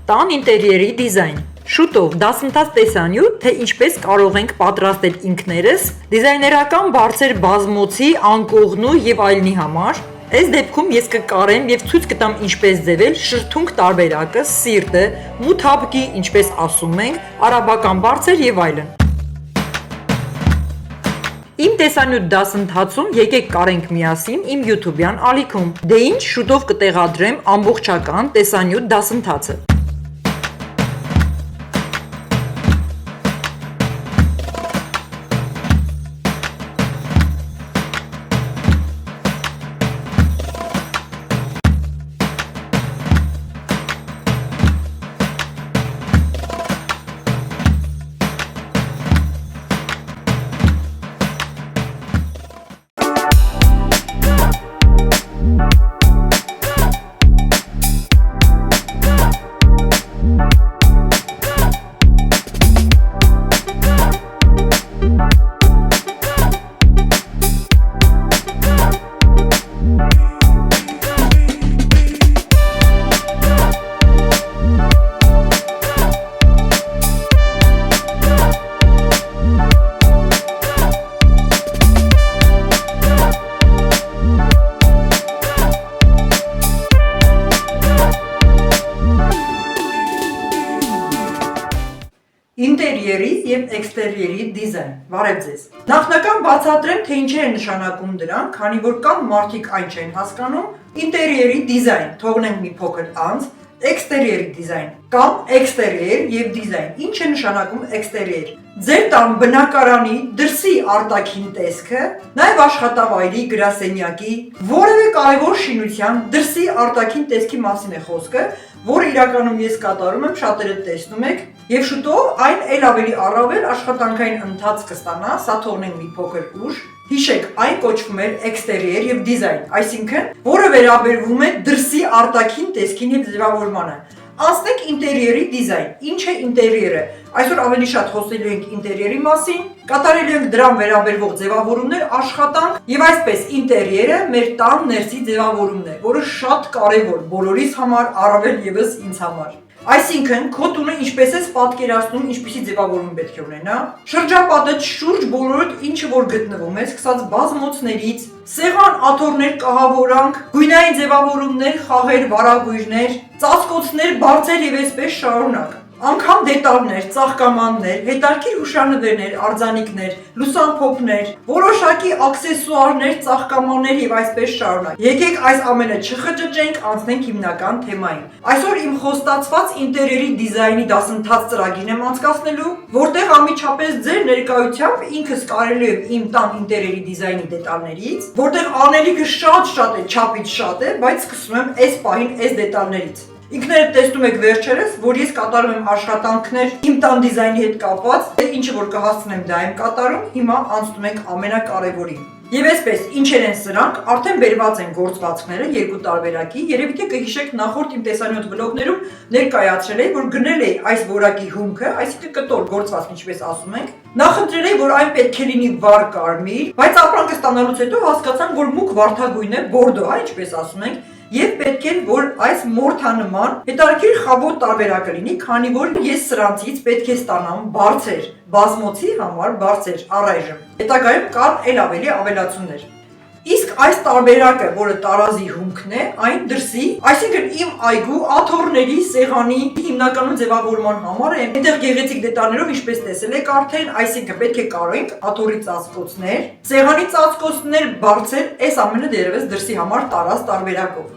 Տան ինտերիերի դիզայն։ Շուտով դասընթաց տեսանյութ, թե ինչպես կարող ենք պատրաստել ինքներս դիզայներական բարձր բազմոցի, անկողնու եւ այլնի համար։ Այս դեպքում ես կկարեմ եւ ցույց կտամ ինչպես ձևել շրթունք տարբերակը, սիրտը, մութաբկի, ինչպես ասում ենք, արաբական բարձր եւ այլն։ Իմ տեսանյութ դասընթացում եկեք կարենք միասին իմ YouTube-յան ալիքում։ Դե ինչ, շուտով կտեղադրեմ ամբողջական տեսանյութ դասընթացը։ Ինտերիերի եւ էքստերիերի դիզայն։ Բարև ձեզ։ Նախնական բացատրեմ, թե ինչեր է նշանակում դրանք, քանի որ կան մարդիկ այն չեն հասկանում։ Ինտերիերի դիզայն, թողնենք մի փոքր անց, էքստերիերի դիզայն կամ էքստերիեր եւ դիզայն։ Ինչ է նշանակում էքստերիեր։ Ձեր տան բնակարանի դրսի արտաքին տեսքը, նաեւ աշխատավայրի, գրասենյակի, որևէ կարևոր շինության դրսի արտաքին տեսքի մասին է խոսքը, որը իրականում ես կատարում եմ, շատերը տեսնում եք, եւ շուտով այն էլ ավելի առավել աշխատանքային ընթացք կստանա, սա թողնենք մի փոքր ուշ։ Հիշեք, այն կոչվում է էքստերիեր եւ դիզայն, այսինքն, որը վերաբերվում է դրսի արտաքին տեսքին եւ ձևավորմանը։ Անցնենք ինտերիերի դիզայն։ Ինչ է ինտերիերը։ Այսօր ավելի շատ խոսելու ենք ինտերիերի մասին, կատարելու ենք դրան վերաբերվող ձևավորումներ, աշխատանք եւ այսպես ինտերիերը մեր տան ներսի ձևավորումն է, որը շատ կարեւոր բոլորիս համար, առավել եւս ինձ համար։ Այսինքն, քո տունը ինչպես ես պատկերացնում, ինչպիսի ձևավորում պետք է ունենա։ Շրջապատը շուրջ բոլորդ ինչը որ գտնվում է, սկսած բազմոցներից, սեղան, աթոռներ, կահավորանք, գույնային ձևավորումներ, խաղեր, վարագույրներ, ծածկոցներ, բարձր եւ այսպես շարունակ։ Անգամ դետալներ, ծաղկամաններ, հետարքիր հուշանվերներ, արձանիկներ, լուսամփոփներ, որոշակի աքսեսուարներ, ծաղկամաններ եւ այսպես շարունակ։ Եկեք այս ամենը չխճճենք, անցնենք հիմնական թեմային։ Այսօր իմ խոստացված ինտերիերի դիզայնի դասընթաց ծրագիրն եմ անցկացնելու, որտեղ անմիջապես ձեր ներկայությամբ ինքս կարելու եմ իմ տան ինտերիերի դիզայնի դետալներից, որտեղ անելիքը շատ է, չափից շատ է, բայց սկսում եմ այս պահին այս դետալներից։ Ինքներդ տեսնում եք վերջերս, որ ես կատարում եմ աշխատանքներ իմ տան դիզայնի հետ կապված, ինչը որ կհասցնեմ դա եմ կատարում, հիմա անցնում ենք ամենակարևորին։ Եվ այսպես, ինչեր են սրանք, արդեն բերված են գործվածքները երկու տարբերակի, երևի թե կհիշեք նախորդ իմ տեսանյութ վլոգներում ներկայացրել էի, որ գնել էի այս որակի հումքը, այսինքն կտոր գործվածք, ինչպես ասում ենք, նախընտրել էի, որ այն պետք է լինի վառ կարմիր, բայց ապրանքը ստանալուց հետո հասկացանք, որ մուգ վարդագույն է, բորդո, ինչպես ասում ենք, եւ պետք է որ այս մորթանման հետարքիր խաբոտ տարբերակը լինի, քանի որ ես սրանցից պետք է ստանամ բարձր բազմոցի համար բարձր առայժմ։ Հետագայում կան էլ ավելի ավելացումներ։ Իսկ այս տարբերակը, որը տարազի հումքն է, այն դրսի, այսինքն իմ այգու աթոռների, սեղանի հիմնականում ձևավորման համար է, այնտեղ գեղեցիկ դետալներով ինչպես տեսել եք արդեն, այսինքն պետք է կարենք աթոռի ծածկոցներ, սեղանի ծածկոցներ, բարձր, այս ամենը դերևս դրսի համար տարած տարբերակով։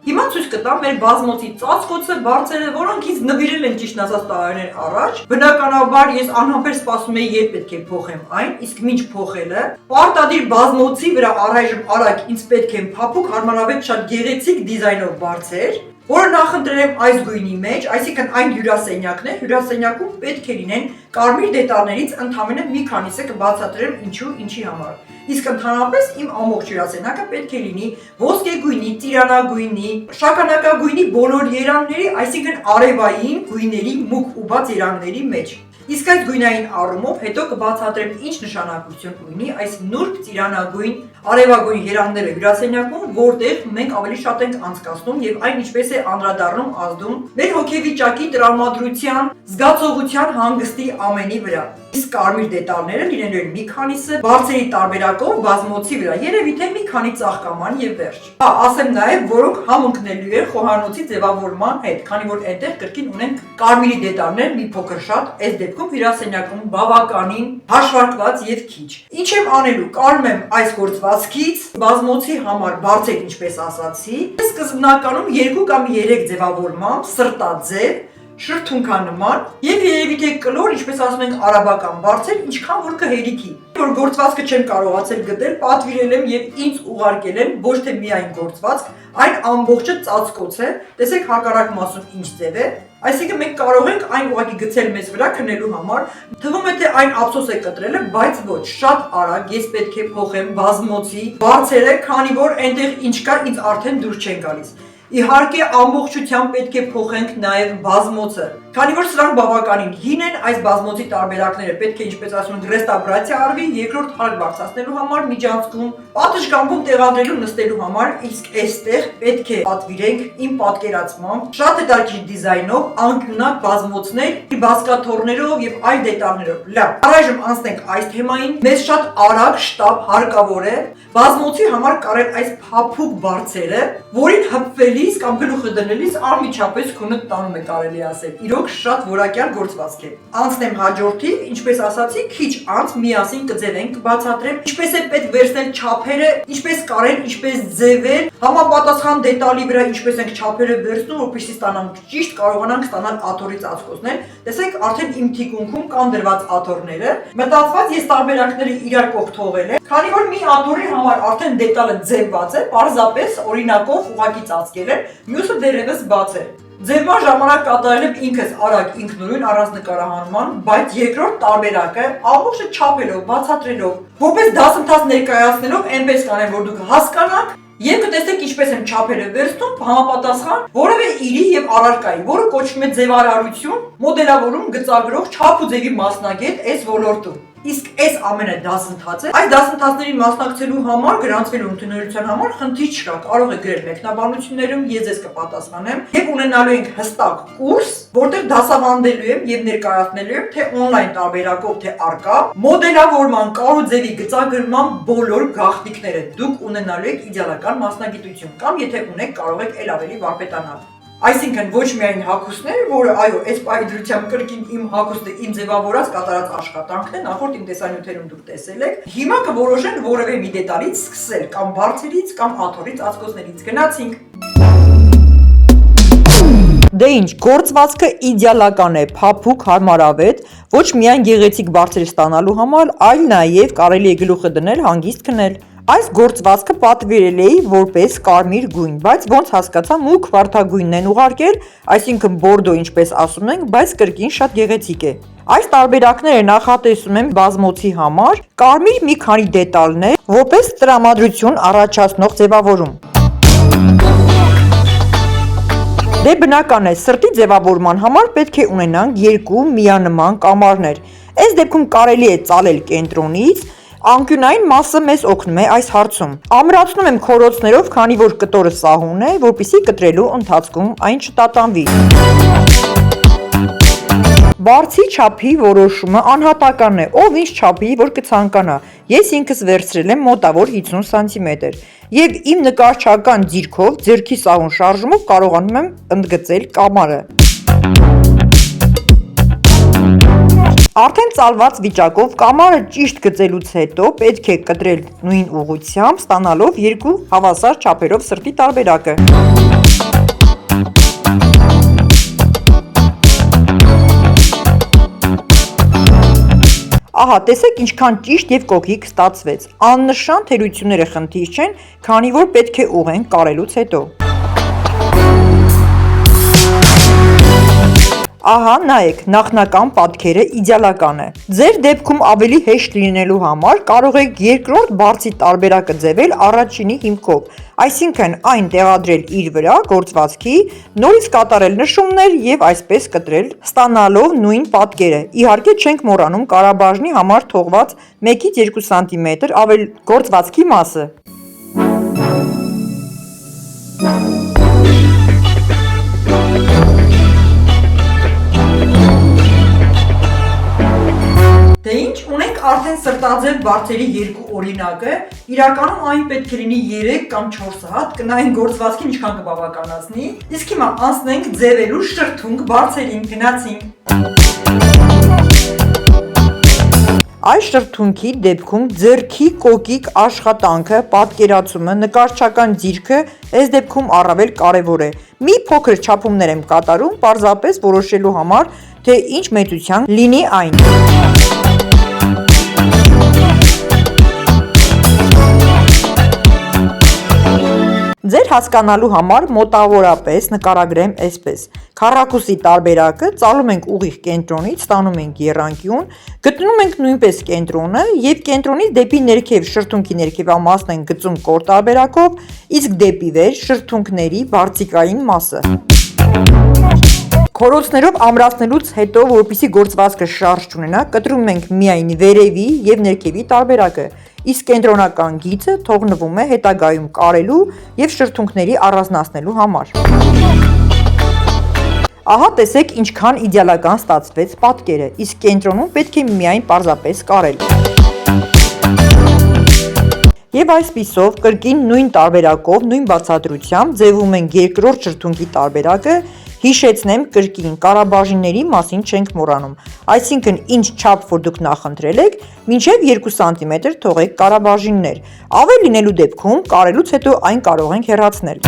Հիմա ցույց կտամ մեր բազմոցի ծածկոցը, բարձերը, որոնք ինձ նվիրել են ճիշտ ասած տարիներ առաջ։ Բնականաբար ես անհամբեր սպասում եի երբ պետք է փոխեմ այն, իսկ մինչ փոխելը, պարտադիր բազմոցի վրա առայժմ արագ ինձ պետք է փափուկ հարմարավետ շատ գեղեցիկ դիզայնով բարձր, որը նախընտրել եմ այս գույնի մեջ, այսինքն այն հյուրասենյակն է, հյուրասենյակում պետք է լինեն կարմիր դետալներից ընդամենը մի քանիսը կբացատրեմ ինչու, ինչի համար։ Իսկ ընդհանրապես իմ ամբողջ հյուրասենյակը պետք է լինի ոսկեգույնի, ծիրանագույնի, շագանակագույնի բոլոր երանգների, այսինքն արևային գույների մուգ ու բաց երանգների մեջ։ Իսկ այդ գույնային առումով հետո կբացատրեմ ինչ նշանակություն ունի այս նուրբ ծիրանագույն արևագույն երանգները հյուրասենյակում, որտեղ մենք ավելի շատ ենք անցկացնում եւ այն ինչպես է անդրադառնում ազդում մեր հոգեվիճակի, տրամադրության, զգացողության, հանգստի ամենի վրա։ Իսկ կարմիր դետալները լինելու են մի քանիսը բարձրի տարբերակով բազմոցի վրա, երևի թե մի քանի ծաղկաման եւ վերջ։ Ասեմ նաեւ, որոնք համընկնելու են խոհանոցի ձևավորման հետ, քանի որ այնտեղ կրկին ունենք կարմիրի դետալներ մի փոքր շատ, այս դեպքում հյուրասենյակում բավականին հաշվարկված եւ քիչ։ Ինչ եմ անելու, կարում եմ այս գործվածքից բազմոցի համար բարձր, ինչպես ասացի, սկզբնականում 2 կամ 3 ձևավորմամբ սրտաձև շրթունքանման եւ երևի թե կլոր, ինչպես ասում ենք արաբական բարձր, ինչքան որ կհերիքի։ Որ գործվածքը չեմ կարողացել գտել, պատվիրել եմ եւ ինձ ուղարկել են ոչ թե միայն գործվածք, այն ամբողջը ծածկոց է։ Տեսեք հակառակ մասում ինչ ձև է։ Այսինքն մենք կարող ենք այն ուղղակի գցել մեզ վրա քնելու համար։ Թվում է թե այն ափսոս է կտրելը, բայց ոչ, շատ արագ ես պետք է փոխեմ բազմոցի բարձերը, քանի որ այնտեղ ինչ կա, ինձ արդեն դուր չեն գալիս։ Իհարկե ամբողջությամբ պետք է փոխենք նաև բազմոցը, քանի որ սրանք բավականին հին են, այս բազմոցի տարբերակները պետք է, ինչպես ասում ենք, ռեստավրացիա արվի, երկրորդ հարկ բարձրացնելու համար միջանցքում, պատշգամբում տեղադրելու նստելու համար, իսկ այստեղ պետք է պատվիրենք իմ պատկերացմամբ շատ հետաքրքիր դիզայնով, անկյունակ բազմոցներ, բազկաթոռներով եւ այլ դետալներով։ Լավ, առայժմ անցնենք այս թեմային, մեզ շատ արագ շտապ հարկավոր է բազմոցի համար կարել այս փափուկ բարձերը, որին հպվելիս կամ գլուխը դնելիս անմիջապես քունը տանում է կարելի ասել։ Իրոք շատ որակյալ գործվածք է։ Անցնեմ հաջորդի, ինչպես ասացի, քիչ անց միասին կձևենք, կբացատրեմ ինչպես է պետք վերցնել չափերը, ինչպես կարել, ինչպես ձևել, համապատասխան դետալի վրա ինչպես ենք չափերը վերցնում, որպեսզի ստանանք ճիշտ, կարողանանք ստանալ աթոռի ծածկոցներ։ Տեսեք, արդեն իմ թիկունքում կան դրված աթոռները։ Մտածված ես տարբերակները իրար կողք թողել եմ, քանի որ մի աթոռի համար արդեն դետալը ձևված է, պարզապես օրինակով ուղղակի ծածկել եմ, մյուսը դեռևս բաց է։ Ձևման ժամանակ կատարել եմ ինքս արագ ինքնուրույն առանց նկարահանման, բայց երկրորդ տարբերակը ամբողջը չափելով, բացատրելով, որպես դասընթաց ներկայացնելով, այնպես կանեմ, որ դուք հասկանաք եւ կտեսնեք ինչպես եմ չափերը վերցնում համապատասխան որևէ իրի եւ առարկայի, որը կոչվում է ձևարարություն, մոդելավորում, գծագրող, չափ ու ձևի մասնագետ այս ոլորտում։ Իսկ այս ամենը դասընթաց է։ Այս դասընթացներին մասնակցելու համար, գրանցվելու ընդունելության համար խնդիր չկա։ Կարող եք գրել մեկնաբանություններում, ես ձեզ կպատասխանեմ։ Եվ ունենալու ենք հստակ կուրս, որտեղ դասավանդելու եմ եւ ներկայացնելու եմ թե on-line տարբերակով, թե առկա մոդելավորման, կարուձևի գծագրման բոլոր գաղտնիքները դուք ունենալու եք իդեալական մասնագիտություն կամ եթե ունեք, կարող եք ել ավելի վարպետանալ։ Այսինքն ոչ միայն հագուստներ, որը այո, այս պայդրությամբ կրկին իմ հագուստը իմ ձևավորած կատարած աշխատանքն է, նախորդ իմ տեսանյութերում դուք տեսել եք։ Հիմա կորոշենք որևէ մի դետալից սկսել, կամ բարձրից, կամ աթոռից, ծածկոցներից։ Գնացինք։ Դե ինչ, գործվածքը իդեալական է, փափուկ, հարմարավետ, ոչ միայն գեղեցիկ բարձր ստանալու համար, այլ նաև կարելի է գլուխը դնել, հանգիստ քնել։ Այս գործվածքը պատվիրել էի որպես կարմիր գույն, բայց ոնց հասկացա մուգ վարդագույնն են ուղարկել, այսինքն բորդո ինչպես ասում ենք, բայց կրկին շատ գեղեցիկ է։ Այս տարբերակները նախատեսում եմ բազմոցի համար, կարմիր մի քանի դետալներ, որպես տրամադրություն առաջացնող ձևավորում։ Դե բնական է, սրտի ձևավորման համար պետք է ունենանք երկու միանման կամարներ։ Այս դեպքում կարելի է ծալել կենտրոնից, անկյունային մասը մեզ օգնում է այս հարցում։ Ամրացնում եմ քորոցներով, քանի որ կտորը սահուն է, որպեսզի կտրելու ընթացքում այն չտատանվի։ Բարձի չափի որոշումը անհատական է, ով ինչ չափի, որ կցանկանա։ Ես ինքս վերցրել եմ մոտավոր 50 սանտիմետր եւ իմ նկարչական ձիրքով ձեռքի սահուն շարժումով կարողանում եմ ընդգծել կամարը։ Արդեն ծալված վիճակով կամարը ճիշտ գծելուց հետո պետք է կտրել նույն ուղղությամբ, ստանալով երկու հավասար չափերով սրտի տարբերակը։ Ահա, տեսեք ինչքան ճիշտ եւ կոկիկ ստացվեց։ Աննշան թերությունները խնդիր չեն, քանի որ պետք է ուղենք կարելուց հետո։ Ահա, նայեք, նախնական պատկերը իդեալական է։ Ձեր դեպքում ավելի հեշտ լինելու համար կարող եք երկրորդ բարձի տարբերակը ձևել առաջինի հիմքով։ այսինքն այն տեղադրել իր վրա գործվածքի, նորից կատարել նշումներ և այսպես կտրել, ստանալով նույն պատկերը։ Իհարկե չենք մոռանում կարաբաժնի համար թողված 1-ից 2 սմ գործվածքի մասը։ Դե ինչ, ունենք արդեն սրտաձև բարձերի երկու օրինակը, իրականում այն պետք է լինի 3 կամ 4 հատ, կնայեն գործվածքին ինչքան կբավականացնի, իսկ հիմա անցնենք ձևելու շրթունք բարձերին, գնացինք։ Այս շրթունքի դեպքում ձեռքի կոկիկ աշխատանքը, պատկերացումը, նկարչական ձիրքը այս դեպքում առավել կարևոր է։ Մի փոքր չափումներ եմ կատարում, պարզապես որոշելու համար, թե ինչ մեծության լինի այն։ Ձեր հասկանալու համար մոտավորապես նկարագրեմ այսպես. քառակուսի տարբերակը ծալում ենք ուղիղ կենտրոնից, ստանում ենք եռանկյուն, գտնում ենք նույնպես կենտրոնը և կենտրոնից դեպի ներքև շրթունքի ներքևամասն ենք գծում կոր տարբերակով, իսկ դեպի վեր շրթունքների բարձիկային մասը։ Քորոցներով ամրացնելուց հետո, որպեսզի գործվածքը շարժ չունենա, կտրում ենք միայն վերևի և ներքևի տարբերակը, իսկ կենտրոնական գիծը թողնվում է հետագայում կարելու և շրթունքների առանձնացնելու համար։ Ահա տեսեք ինչքան իդեալական ստացվեց պատկերը, իսկ կենտրոնում պետք է միայն պարզապես կարել։ Եվ այսպիսով կրկին նույն տարբերակով, նույն բացատրությամբ ձևում ենք երկրորդ շրթունքի տարբերակը, հիշեցնեմ կրկին կարաբաժինների մասին չենք մոռանում, այսինքն ինչ չափ որ դուք նախընտրել եք, մինչև 2 սմ թողեք կարաբաժիններ, ավել լինելու դեպքում կարելուց հետո այն կարող ենք հեռացնել։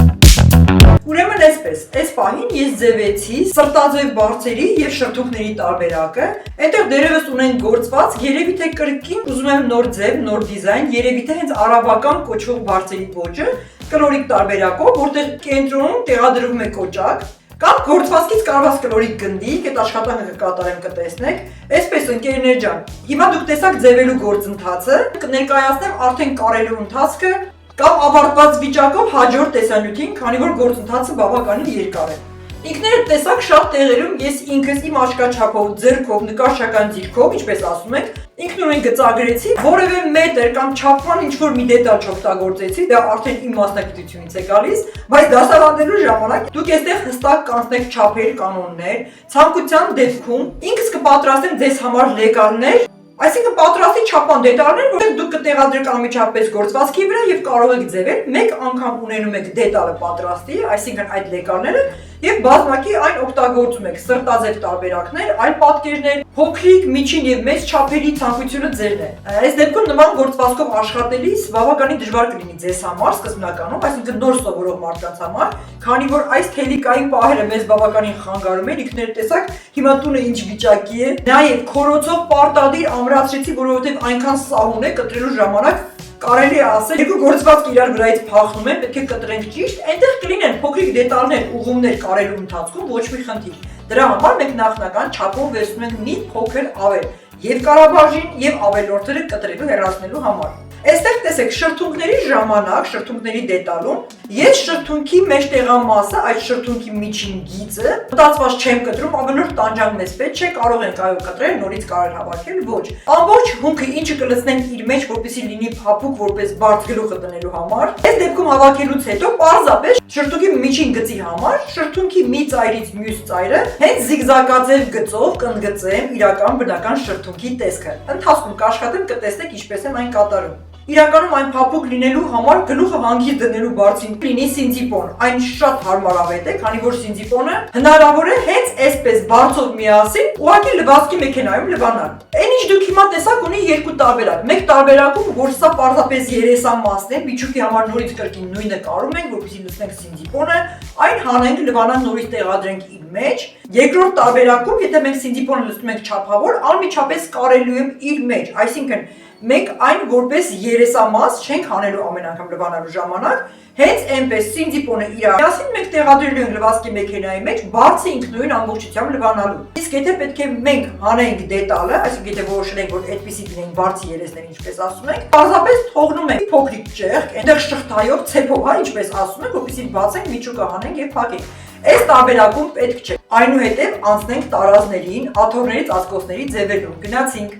Ուրեմն այսպես, այս պահին ես ձևեցի սրտաձև բարձերի և շրթունքների տարբերակը, այնտեղ դերևս ունենք գործված, երևի թե կրկին ուզում եմ նոր ձև, նոր դիզայն, երևի թե հենց արաբական կոչվող բարձերի ոճը, կլորիկ տարբերակով, որտեղ կենտրոնում տեղադրվում է կոճակ, կամ գործվածքից կարված կլորիկ գնդիկ, այդ աշխատանքը կկատարեմ կտեսնեք, այսպես ընկերներ ջան, հիմա դուք տեսաք ձևելու գործընթացը, կներկայացնեմ արդեն կարելու ընթացքը կամ ավարտված վիճակով հաջորդ տեսանյութին, քանի որ գործընթացը բավականին երկար է։ Ինքներդ տեսաք շատ տեղերում ես ինքս իմ աչքաչափով, ձեռքով, նկարչական ձիրքով, ինչպես ասում ենք, ինքնուրույն գծագրեցի, որևէ մետր կամ չափման ինչ-որ մի դետալ չօգտագործեցի, դա արդեն իմ մասնագիտությունից է գալիս, բայց դասավանդելու ժամանակ դուք այստեղ հստակ կանցնեք չափեր, կանոններ, ցանկության դեպքում ինքս կպատրաստեմ ձեզ համար լեկարներ, այսինքն պատրաստի չափման դետալներ, որտեղ դուք կտեղադրեք անմիջապես գործվածքի վրա և կարող եք ձևել, մեկ անգամ ունենում եք դետալը պատրաստի, այսինքն այդ լեկարները և բազմակի այն օգտագործում եք սրտաձև տարբերակներ, այլ պատկերներ, փոքրիկ, միջին և մեծ չափերի ցանկությունը ձերն է։ Այս դեպքում նման գործվածքով աշխատելիս բավականին դժվար կլինի ձեզ համար սկզբնականում, այսինքն նոր սովորող մարդկանց համար, քանի որ այս թելիկային պահերը մեզ բավականին խանգարում են, ինքներդ տեսաք, հիմա տունը ինչ վիճակի է, նաև քորոցով պարտադիր ամրացրեցի, որովհետև այնքան սահուն է կտրելու ժամանակ կարելի է ասել, երկու գործվածք իրար վրայից փախնում են, պետք է կտրենք ճիշտ, այնտեղ կլինեն փոքրիկ դետալներ, ուղումներ կարելու ընթացքում, ոչ մի խնդիր։ Դրա համար մենք նախնական չափով վերցնում ենք մի փոքր ավել, եւ կարաբաժին, եւ ավելորդերը կտրելու հեռացնելու համար։ Այստեղ տեսեք շրթունքների ժամանակ, շրթունքների դետալում, ես շրթունքի մեջտեղամասը, այդ շրթունքի միջին գիծը, մտածված չեմ կտրում, ավելորդ տանջանք մեզ պետք չէ, կարող ենք այո կտրել, նորից կարել հավաքել, ոչ։ Ամբողջ հունքը ինչը կլցնենք իր մեջ, որպեսզի լինի փափուկ, որպես բարդ գլուխը տնելու համար։ Այս դեպքում հավաքելուց հետո պարզապես շրթունքի միջին գծի համար, շրթունքի մի ծայրից մյուս ծայրը հենց զիգզագաձև գծով կընդգծեմ իրական բնական շրթունքի տեսքը։ Ընթացքում կաշխատեմ, կտեսնեք ինչպես եմ այն կատարում։ Իրականում այն փափուկ լինելու համար գլուխը հանգիստ դնելու բարձին լինի սինձիպոն, այն շատ հարմարավետ է, քանի որ սինձիպոնը հնարավոր է հենց այսպես բարձով միասին ուղղակի լվացքի մեքենայում լվանալ։ Այն ինչ դուք հիմա տեսաք ունի երկու տարբերակ, մեկ տարբերակում, որ սա պարզապես երեսամասն է, միջուկի համար նորից կրկին նույնը կարում ենք, որպեսզի լցնենք սինձիպոնը, այն հանենք, լվանանք, նորից տեղադրենք իր մեջ։ Երկրորդ տարբերակում, եթե մենք սինձիպոնը լցնում ենք չափավոր, անմիջապես կարելու եմ իր մեջ, այսինքն մենք այն որպես երեսամաս չենք հանելու ամեն անգամ լվանալու ժամանակ, հենց այնպես Սինդիպոնը իր միասին մենք տեղադրելու ենք լվացքի մեքենայի մեջ բարձր ինքնուրույն ամբողջությամբ լվանալու։ Իսկ եթե պետք է մենք հանենք դետալը, այսինքն եթե որոշենք, որ այդպեսի դինենք բարձր երեսներ, ինչպես ասում ենք, պարզապես թողնում ենք փոքրիկ ճեղք, այնտեղ շղթայով, ցեփով, հա, ինչպես ասում ենք, որպեսզի բացենք, միջուկը հանենք եւ փակենք։ Այս տարբերակում պետք չէ։ Այնուհետև անցնենք տարազներին, աթոռների ծածկոցների ձևերում։ Գնացինք։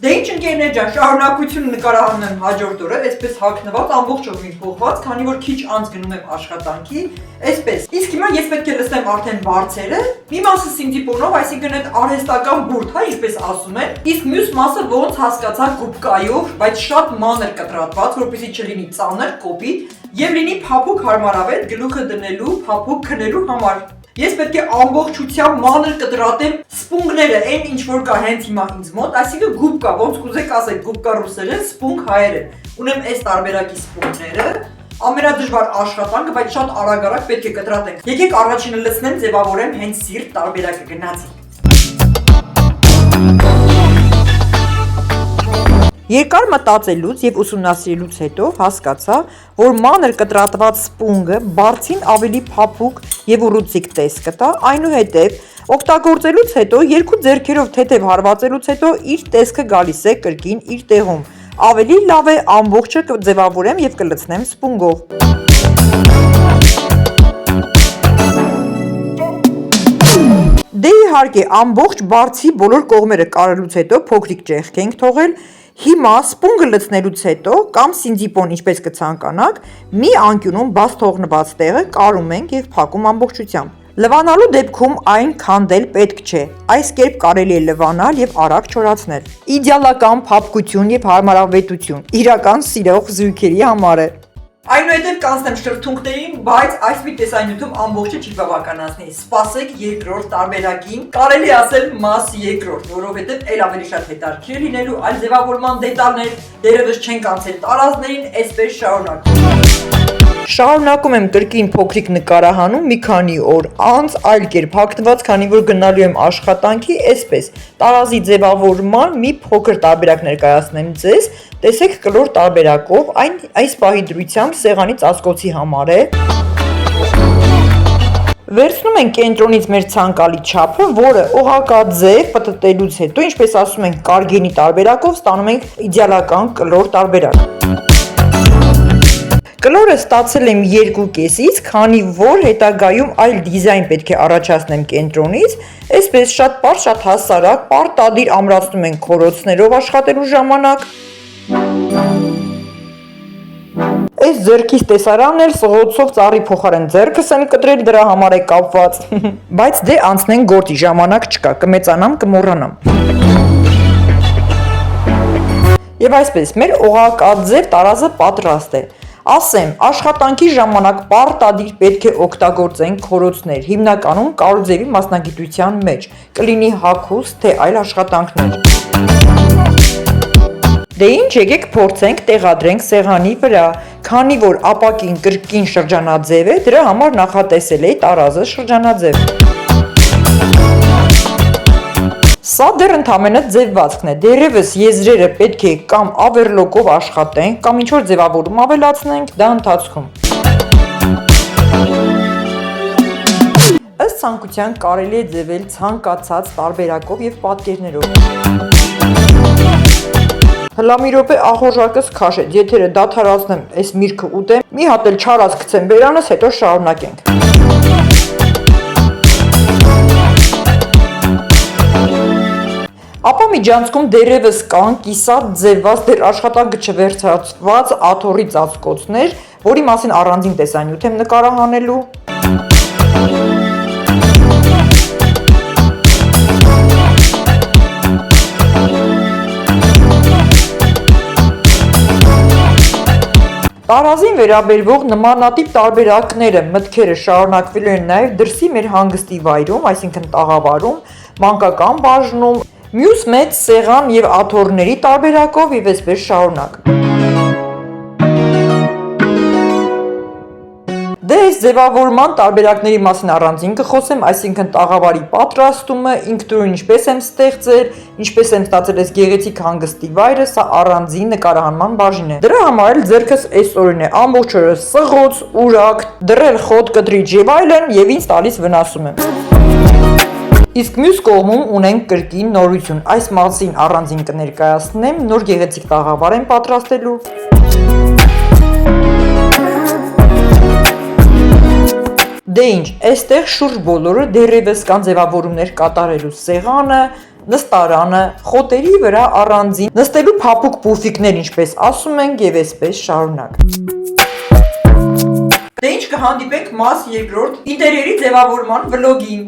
Դե ինչ ընկերներ ջան, շարունակություն նկարահանեմ հաջորդ օրը, այսպես հագնված ամբողջովին փոխված, քանի որ քիչ անց գնում եմ աշխատանքի, այսպես։ Իսկ հիմա ես պետք է լսեմ արդեն բարձերը, մի մասը Սինդիպոնով, այսինքն այդ արհեստական բուրդ, հա, ինչպես ասում են, իսկ մյուս մասը ոնց հասկացա գուբկայով, բայց շատ մանր կտրատված, որպեսզի չլինի ծանր, կոպիտ եւ լինի փափուկ հարմարավետ գլուխը դնելու, փափուկ քնելու համար։ Ես պետք է ամբողջությամբ մանր կտրատեմ սպունգները, այն ինչ որ կա հենց հիմա ինձ մոտ, այսինքն գուբկա, ոնց կուզեք ասեք, գուբկա ռուսերեն, սպունգ հայերեն։ Ունեմ այս տարբերակի սպունգները, ամենադժվար աշխատանքը, բայց շատ արագ պետք է կտրատենք։ Եկեք առաջինը լցնեմ, ձևավորեմ հենց սիրտ տարբերակը, գնացինք։ Երկար մտածելուց եւ ուսումնասիրելուց հետո հասկացա, որ մանր կտրատված սպունգը բարձին ավելի փափուկ եւ ուռուցիկ տեսք կտա, այնուհետեւ օգտագործելուց հետո երկու ձեռքերով թեթև հարվածելուց հետո իր տեսքը գալիս է կրկին իր տեղում։ Ավելի լավ է ամբողջը կձևավորեմ եւ կլցնեմ սպունգով։ Դե իհարկե ամբողջ բարձի բոլոր կողմերը կարելուց հետո փոքրիկ ճեղք ենք թողել։ Հիմա սպունգը լցնելուց հետո կամ Սինդիպոն ինչպես կցանկանաք, մի անկյունում բաց թողնված տեղը կարում ենք եւ փակում ամբողջությամբ։ Լվանալու դեպքում այն քանդել պետք չէ։ Այս կերպ կարելի է լվանալ եւ արագ չորացնել։ Իդեալական փափկություն եւ հարմարավետություն, իրական սիրող զույգերի համար է։ Այնուհետև կանցնեմ շրթունքներին, բայց այս մի տեսանյութում ամբողջը չի բավականացնի։ Սպասեք երկրորդ տարբերակին, կարելի ասել մաս երկրորդ, որովհետև էլ ավելի շատ հետաքրքիր է լինելու այլ ձևավորման դետալներ, դերևս չենք անցել տարազներին, այսպես շարունակում եմ կրկին փոքրիկ նկարահանում մի քանի օր անց այլ կերպ հագնված, քանի որ գնալու եմ աշխատանքի, այսպես տարազի ձևավորման մի փոքր տարբերակ ներկայացնեմ ձեզ, տեսեք կլոր տարբերակով, այս պահի դրությամբ սեղանի ծածկոցի համար է։ Վերցնում ենք կենտրոնից մեր ցանկալի չափը, որը օղակաձև պտտելուց հետո, ինչպես ասում ենք, կարգենի տարբերակով ստանում ենք իդեալական կլոր տարբերակ։ Կլորը ստացել եմ 2.5-ից, քանի որ հետագայում այլ դիզայն պետք է առաջացնեմ կենտրոնից, այսպես շատ պարզ, շատ հասարակ, պարտադիր ամրացնում ենք քորոցներով աշխատելու ժամանակ։ Այս ձեռքից տեսարանն էլ սղոցով ծառի փոխարեն ձեռքս եմ կտրել, դրա համար է կապված։ Բայց դե անցնենք գործի, ժամանակ չկա, կմեծանամ, կմոռանամ։ Եվ այսպես, մեր օղակաձև տարազը պատրաստ է։ Ասեմ, աշխատանքի ժամանակ պարտադիր պետք է օգտագործենք քորոցներ, հիմնականում կարուձևի մասնագիտության մեջ, կլինի հագուստ, թե այլ աշխատանքներ։ Դե ինչ, եկեք փորձենք տեղադրենք սեղանի վրա, քանի որ ապակին կրկին շրջանաձև է, դրա համար նախատեսել էի տարազը շրջանաձև։ Սա դեռ ընդամենը ձևվածքն է, դեռևս եզրերը պետք է կամ ավերլոկով աշխատենք, կամ ինչ-որ ձևավորում ավելացնենք, դա ընթացքում։ Ըստ ցանկության կարելի է ձևել ցանկացած տարբերակով եւ պատկերներով։ Հլա մի րոպե ախորժակս քաշեց, եթերը դադարացնեմ, այս միրգը ուտեմ, մի հատ էլ չարած գցեմ բերանս, հետո շարունակենք։ Ապա միջանցքում դերևս կան կիսատ ձևված դեր աշխատանքը չվերցրած աթոռի ծածկոցներ, որի մասին առանձին տեսանյութ եմ նկարահանելու։ Տարազին վերաբերվող նմանատիպ տարբերակները, մտքերը շարունակվելու են նաև դրսի մեր հանգստի վայրում, այսինքն տաղավարում, մանկական բաժնում, մյուս մեծ սեղան եւ աթոռների տարբերակով եւ այսպես շարունակ։ Դե այս ձևավորման տարբերակների մասին առանձին կխոսեմ, այսինքն տաղավարի պատրաստումը, ինքնուրույն ինչպես եմ ստեղծել, ինչպես եմ ստացել այս գեղեցիկ հանգստի վայրը, սա առանձին նկարահանման բաժին է։ Դրա համար էլ ձեռքս այսօրին է ամբողջ օրը սղոց, ուրակ, դրել խոտ, կտրիչ եւ այլն եւ ինձ տալիս վնասում եմ։ Իսկ մյուս կողմում ունենք կրկին նորություն, այս մասին առանձին կներկայացնեմ, նոր գեղեցիկ տաղավար եմ պատրաստելու։ Դե ինչ, այստեղ շուրջ բոլորը դեռևս կան ձևավորումներ կատարելու սեղանը, նստարանը, խոտերի վրա առանձին նստելու փափուկ պուֆիկներ, ինչպես ասում ենք, եւ այսպես շարունակ։ Դե ինչ, կհանդիպենք մաս երկրորդ ինտերիերի ձևավորման վլոգին։